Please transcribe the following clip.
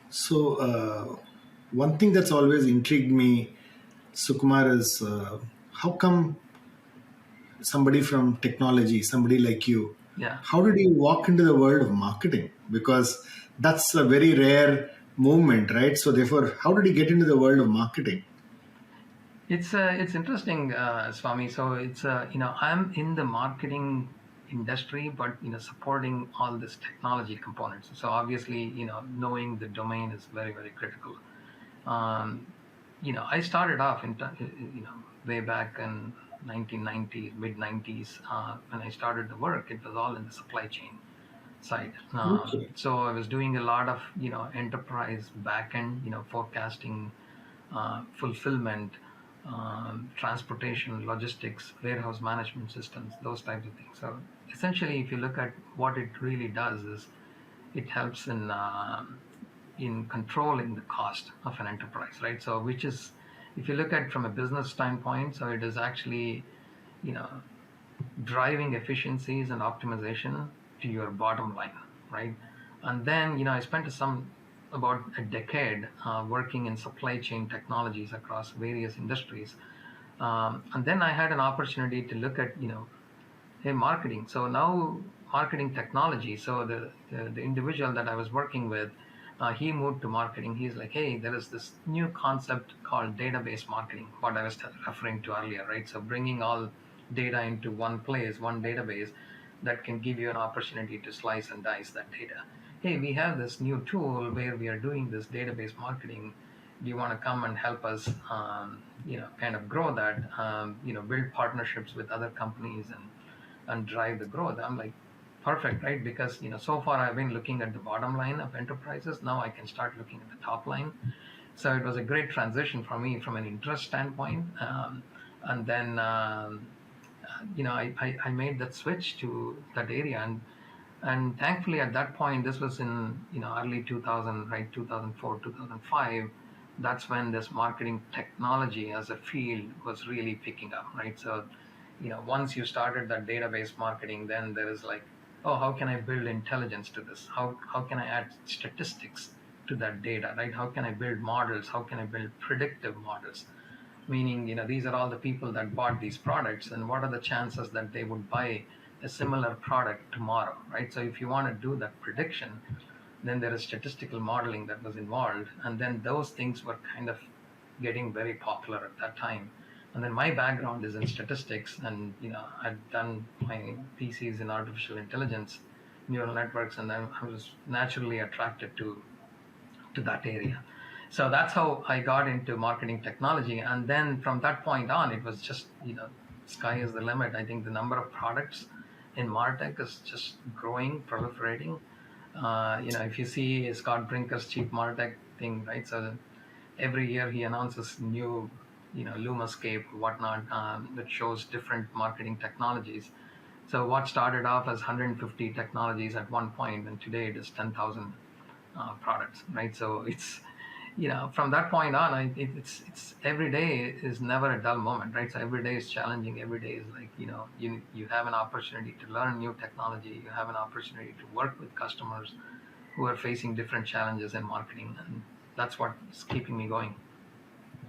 So, one thing that's always intrigued me, Sukumar, is how come somebody from technology, somebody like you, Yeah, how did you walk into the world of marketing? Because that's a very rare movement, right? So, therefore, how did you get into the world of marketing? it's interesting, Swami. So it's I'm in the marketing industry, but supporting all this technology components. So obviously, knowing the domain is very very critical. Um, I started off way back in 1990s, mid 90s, when I started the work. It was all in the supply chain side. Okay. So I was doing a lot of enterprise backend, forecasting, fulfillment, transportation, logistics, warehouse management systems, those types of things. So essentially, if you look at what it really does, is it helps in controlling the cost of an enterprise, right? So which is, if you look at from a business standpoint, so it is actually you know driving efficiencies and optimization to your bottom line, right? And then, I spent some about a decade working in supply chain technologies across various industries. And then I had an opportunity to look at, hey, marketing. So now marketing technology. So the individual that I was working with, he moved to marketing. He's like, hey, there is this new concept called database marketing, what I was referring to earlier, right? So bringing all data into one place, one database that can give you an opportunity to slice and dice that data. Hey, we have this new tool where we are doing this database marketing. Do you want to come and help us, kind of grow that, build partnerships with other companies and drive the growth? I'm like, perfect, right? Because so far I've been looking at the bottom line of enterprises. Now I can start looking at the top line. So it was a great transition for me from an interest standpoint. And then I made that switch to that area. And thankfully at that point, this was in early 2000, right? 2004, 2005. That's when this marketing technology as a field was really picking up, right? So once you started that database marketing, then there is like, oh, how can I build intelligence to this? How can I add statistics to that data, right? How can I build models? How can I build predictive models? Meaning, these are all the people that bought these products, and what are the chances that they would buy a similar product tomorrow, right? So if you want to do that prediction, then there is statistical modeling that was involved, and then those things were kind of getting very popular at that time. And then my background is in statistics, and I've done my thesis in artificial intelligence, neural networks, and then I was naturally attracted to that area. So that's how I got into marketing technology. And then from that point on, it was just, sky is the limit. I think the number of products in MarTech is just growing, proliferating. If you see Scott Brinker's Chief MarTech thing, right? So every year he announces new, Lumascape, whatnot, that shows different marketing technologies. So what started off as 150 technologies at one point, and today it is 10,000 products, right? So it's from that point on, it's every day is never a dull moment, right? So every day is challenging. Every day is like you have an opportunity to learn new technology. You have an opportunity to work with customers who are facing different challenges in marketing, and that's what's keeping me going.